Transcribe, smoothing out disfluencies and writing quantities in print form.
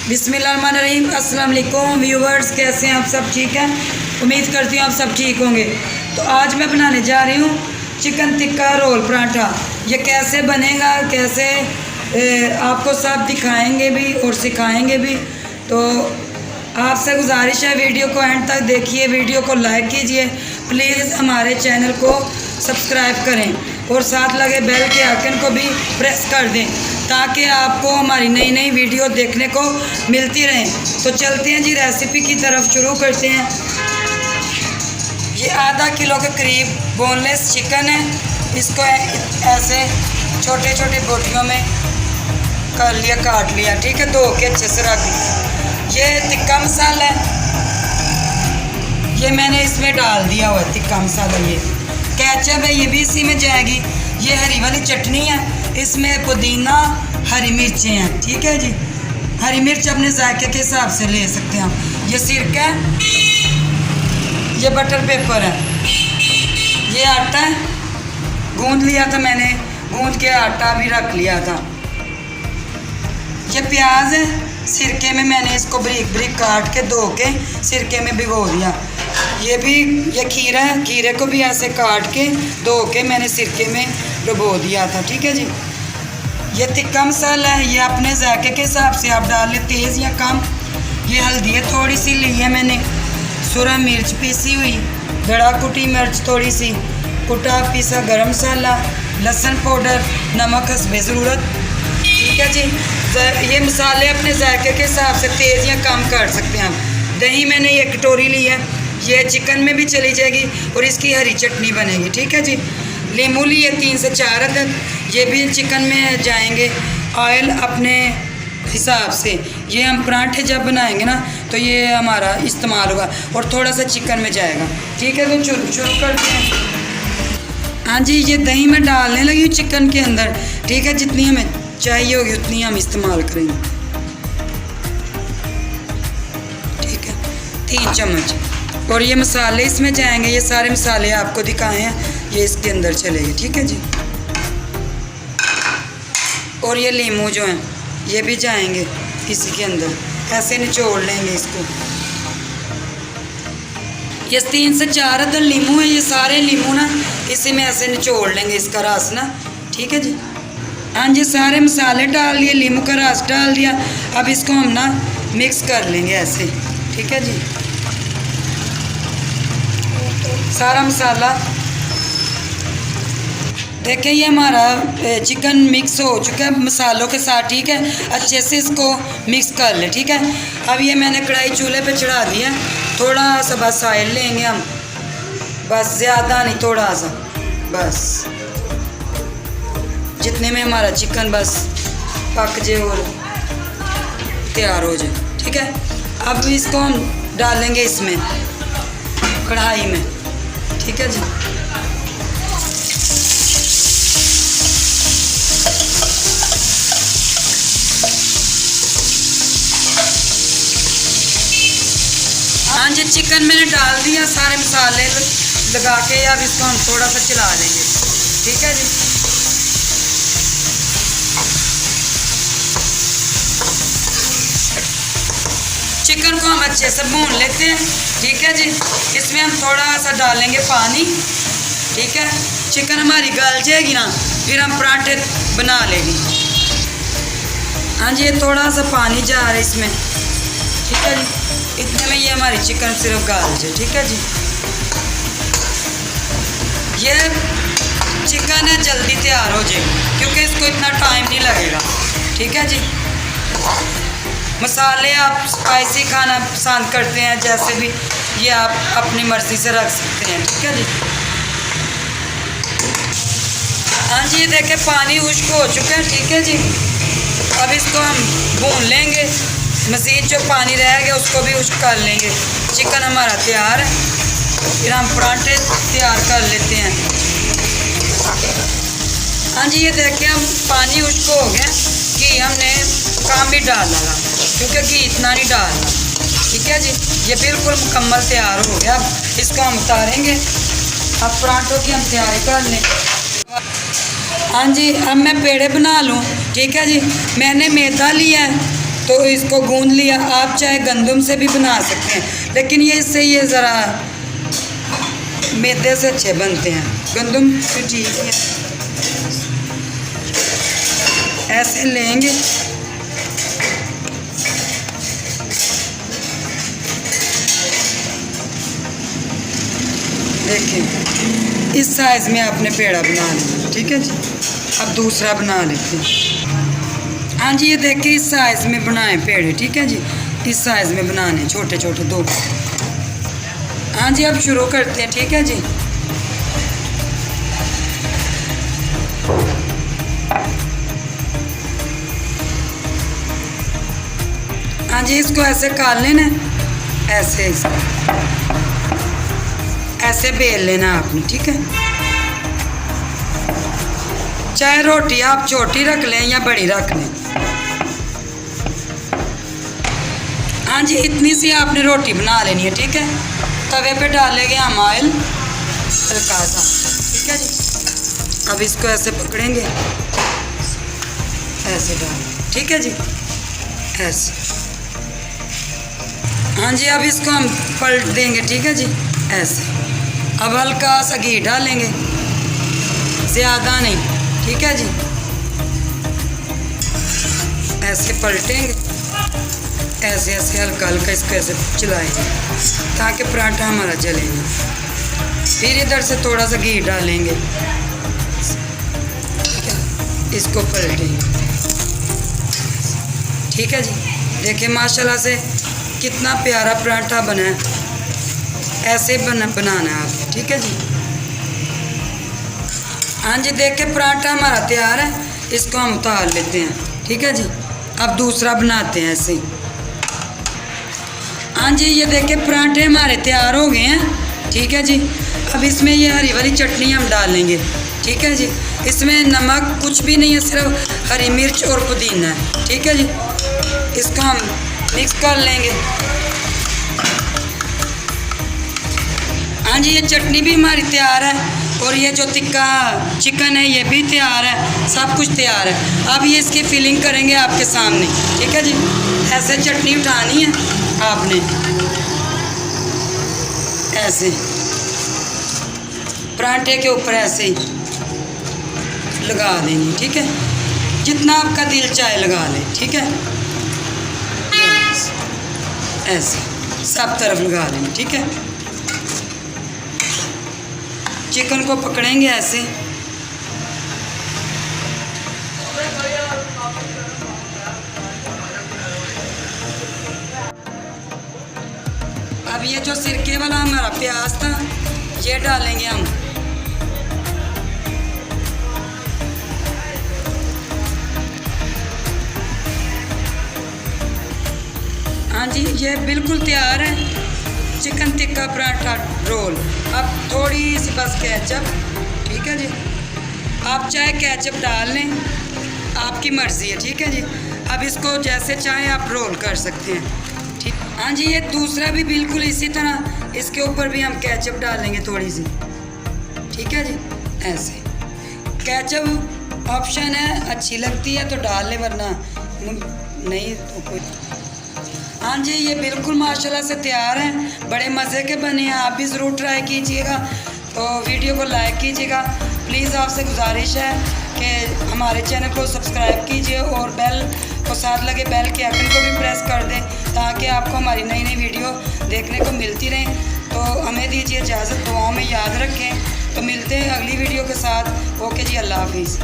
बिस्मिल्लाहिर्रहमानिर्रहीम। अस्सलाम वालेकुम व्यूवर्स, कैसे हैं आप? सब ठीक हैं? उम्मीद करती हूँ आप सब ठीक होंगे। तो आज मैं बनाने जा रही हूँ चिकन टिक्का रोल पराठा। ये कैसे बनेगा, कैसे आपको सब दिखाएंगे भी और सिखाएंगे भी। तो आपसे गुजारिश है वीडियो को एंड तक देखिए, वीडियो को लाइक कीजिए, प्लीज़ हमारे चैनल को सब्सक्राइब करें और साथ लगे बेल के आइकन को भी प्रेस कर दें ताकि आपको हमारी नई नई वीडियो देखने को मिलती रहें। तो चलते हैं जी रेसिपी की तरफ, शुरू करते हैं। ये आधा किलो के करीब बोनलेस चिकन है। इसको ऐसे छोटे छोटे बोटियों में कर लिया, काट लिया, ठीक है, धो के अच्छे से रख लिया। ये टिक्का मसाला है, ये मैंने इसमें डाल दिया हुआ है टिक्का मसाला। ये केचप है, ये भी इसी में जाएगी। ये हरी वाली चटनी है, इसमें पुदीना, हरी मिर्चें हैं, ठीक है जी। हरी मिर्च अपने जायके के हिसाब से ले सकते हैं हम। ये सिरका है, ये बटर पेपर है, ये आटा है, गूंद लिया था मैंने, गूंद के आटा भी रख लिया था। ये प्याज है, सिरके में मैंने इसको बारीक बारीक काट के धो के सिरके में भिगो दिया। ये भी ये खीरा है, खीरे को भी ऐसे काट के धो के मैंने सिरके में डुबो दिया था, ठीक है जी। ये टिक्का मसाला है, ये अपने जायके के हिसाब से आप डाल लें, तेज़ या कम। ये हल्दी है थोड़ी सी ली है मैंने, सूरा मिर्च पीसी हुई, गड़ा कुटी मिर्च थोड़ी सी, कुटा पीसा गरम मसाला, लहसुन पाउडर, नमक हस्बे ज़रूरत, ठीक है जी। ये मसाले अपने जायके के हिसाब से तेज़ या कम कर सकते हैं हम। दही मैंने ये कटोरी ली है, ये चिकन में भी चली जाएगी और इसकी हरी चटनी बनेगी, ठीक है जी। लीमू लिए 3 से 4 अदद, ये भी चिकन में जाएंगे। ऑयल अपने हिसाब से, ये हम पराठे जब बनाएंगे ना तो ये हमारा इस्तेमाल होगा और थोड़ा सा चिकन में जाएगा, ठीक है। तो शुरू करते हैं। हाँ जी, ये दही में डालने लगी हूँ चिकन के अंदर, ठीक है। जितनी हमें चाहिए होगी उतनी हम इस्तेमाल करेंगे, ठीक है, 3 चम्मच। और ये मसाले इसमें जाएंगे, ये सारे मसाले आपको दिखाए हैं, ये इसके अंदर चलेंगे, ठीक है जी। और ये लीमू जो हैं ये भी जाएंगे इसी के अंदर, ऐसे निचोड़ लेंगे इसको। ये 3 से 4 अदद लीमू है, ये सारे लीमू ना इसी में ऐसे निचोड़ लेंगे, इसका रस ना, ठीक है जी। हाँ जी, सारे मसाले डाल लिए, लीमू का रस डाल दिया। अब इसको हम ना मिक्स कर लेंगे ऐसे, ठीक है जी। सारा मसाला देखें, ये हमारा चिकन मिक्स हो चुका है मसालों के साथ, ठीक है। अच्छे से इसको मिक्स कर ले, ठीक है। अब ये मैंने कढ़ाई चूल्हे पे चढ़ा दिया, थोड़ा सा बस ऑयल लेंगे हम, बस ज़्यादा नहीं, थोड़ा सा बस, जितने में हमारा चिकन बस पक जाए और तैयार हो जाए, ठीक है। अब इसको हम डालेंगे इसमें कढ़ाई में, ठीक है जी। हाँ जी, चिकन मैंने डाल दिया, सारे मसाले लगा के। अब इसको हम थोड़ा सा चला लेंगे, ठीक है जी। चिकन को हम अच्छे से भून लेते हैं, ठीक है जी। इसमें हम थोड़ा सा डालेंगे पानी, ठीक है। चिकन हमारी गल जाएगी ना, फिर हम पराठे बना लेंगे। हाँ जी, ये थोड़ा सा पानी जा रहा है इसमें, ठीक है जी। इतने में ये हमारी चिकन सिर्फ गल जाए, ठीक है जी। ये चिकन है जल्दी तैयार हो जाएगी क्योंकि इसको इतना टाइम नहीं लगेगा, ठीक है जी। मसाले आप स्पाइसी खाना पसंद करते हैं जैसे भी, ये आप अपनी मर्ज़ी से रख सकते हैं, ठीक है जी। हाँ जी, ये देखें पानी खुश्क हो चुका है, ठीक है जी। अब इसको हम भून लेंगे, मज़ीद जो पानी रह गया उसको भी खुश्क कर लेंगे। चिकन हमारा तैयार है, फिर हम पराठे तैयार कर लेते हैं। हाँ जी, ये देखें हम पानी खुश्क हो गया, घी हमने कम भी डाला था क्योंकि घी इतना नहीं डालना, ठीक है जी। ये बिल्कुल मुकम्मल तैयार हो गया। अब इसको हम उतारेंगे, अब पराठों की हम तैयारी कर लें। हाँ जी, अब मैं पेड़े बना लूँ, ठीक है जी। मैंने मैदा लिया है तो इसको गूंद लिया। आप चाहे गंदम से भी बना सकते हैं, लेकिन ये इससे ये ज़रा मैदे से अच्छे बनते हैं। गंदम तो ठीक है। ऐसे लेंगे, देखिए इस साइज़ में आपने पेड़ा बना लिया, ठीक है जी। अब दूसरा बना लेते हैं। हाँ जी, ये देखिए इस साइज़ में बनाए पेड़े, ठीक है जी। इस साइज़ में बनाने छोटे छोटे 2। हाँ जी, अब शुरू करते हैं, ठीक है जी। हाँ जी, इसको ऐसे काट लेना, ऐसे ऐसे बेल लेना आपने, ठीक है। चाहे रोटी आप छोटी रख लें या बड़ी रख लें। हाँ जी, इतनी सी आपने रोटी बना लेनी है, ठीक है। तवे पे डालेंगे हम ऑयल हल्का सा, ठीक है जी। अब इसको ऐसे पकड़ेंगे, ऐसे डालेंगे, ठीक है जी, ऐसे। हाँ जी, अब इसको हम पलट देंगे, ठीक है जी, ऐसे। अब हल्का सा घी डालेंगे, ज़्यादा नहीं, ठीक है जी। ऐसे पलटेंगे, ऐसे ऐसे हल्का हल्का इसको ऐसे चलाएंगे ताकि पराठा हमारा जलेगा। फिर इधर से थोड़ा सा घी डालेंगे, ठीक है, इसको पलटेंगे, ठीक है जी। देखिए माशाल्लाह से कितना प्यारा पराठा बना है। ऐसे बनाना है आपको, ठीक है जी। हाँ जी, देखिए पराठा हमारा तैयार है। इसको हम उतार लेते हैं, ठीक है जी। अब दूसरा बनाते हैं ऐसे। हाँ जी, ये देखिए पराठे हमारे तैयार हो गए हैं, ठीक है जी। अब इसमें ये हरी वाली चटनी हम डालेंगे, ठीक है जी। इसमें नमक कुछ भी नहीं है, सिर्फ हरी मिर्च और पुदीना है, ठीक है जी। इसको हम मिक्स कर लेंगे। हाँ जी, ये चटनी भी हमारी तैयार है और ये जो टिक्का चिकन है ये भी तैयार है, सब कुछ तैयार है। अब ये इसकी फिलिंग करेंगे आपके सामने, ठीक है जी। ऐसे चटनी उठानी है आपने, ऐसे पराठे के ऊपर ऐसे ही लगा देंगे, ठीक है। जितना आपका दिल चाहे लगा ले, ठीक है। ऐसे सब तरफ लगा लेंगे, ठीक है। चिकन को पकड़ेंगे ऐसे, अब ये जो सिरके वाला हमारा प्याज था ये डालेंगे हम। हाँ जी, ये बिल्कुल तैयार है चिकन टिक्का पराठा रोल। अब थोड़ी सी बस केचप, ठीक है जी। आप चाहे केचप डाल लें, आपकी मर्ज़ी है, ठीक है जी। अब इसको जैसे चाहे आप रोल कर सकते हैं, ठीक। हाँ जी, ये दूसरा भी बिल्कुल इसी तरह, इसके ऊपर भी हम केचप डालेंगे थोड़ी सी, ठीक है जी। ऐसे केचप ऑप्शन है, अच्छी लगती है तो डाल ले, वरना नहीं तो कोई। हाँ जी, ये बिल्कुल माशाल्लाह से तैयार हैं, बड़े मज़े के बने हैं। आप भी ज़रूर ट्राई कीजिएगा। तो वीडियो को लाइक कीजिएगा प्लीज़। आपसे गुजारिश है कि हमारे चैनल को सब्सक्राइब कीजिए और बेल को साथ लगे बेल के आइकन को भी प्रेस कर दें ताकि आपको हमारी नई नई वीडियो देखने को मिलती रहें। तो हमें दीजिए इजाज़त, दुआओं में याद रखें। तो मिलते हैं अगली वीडियो के साथ। ओके जी, अल्लाह हाफिज़।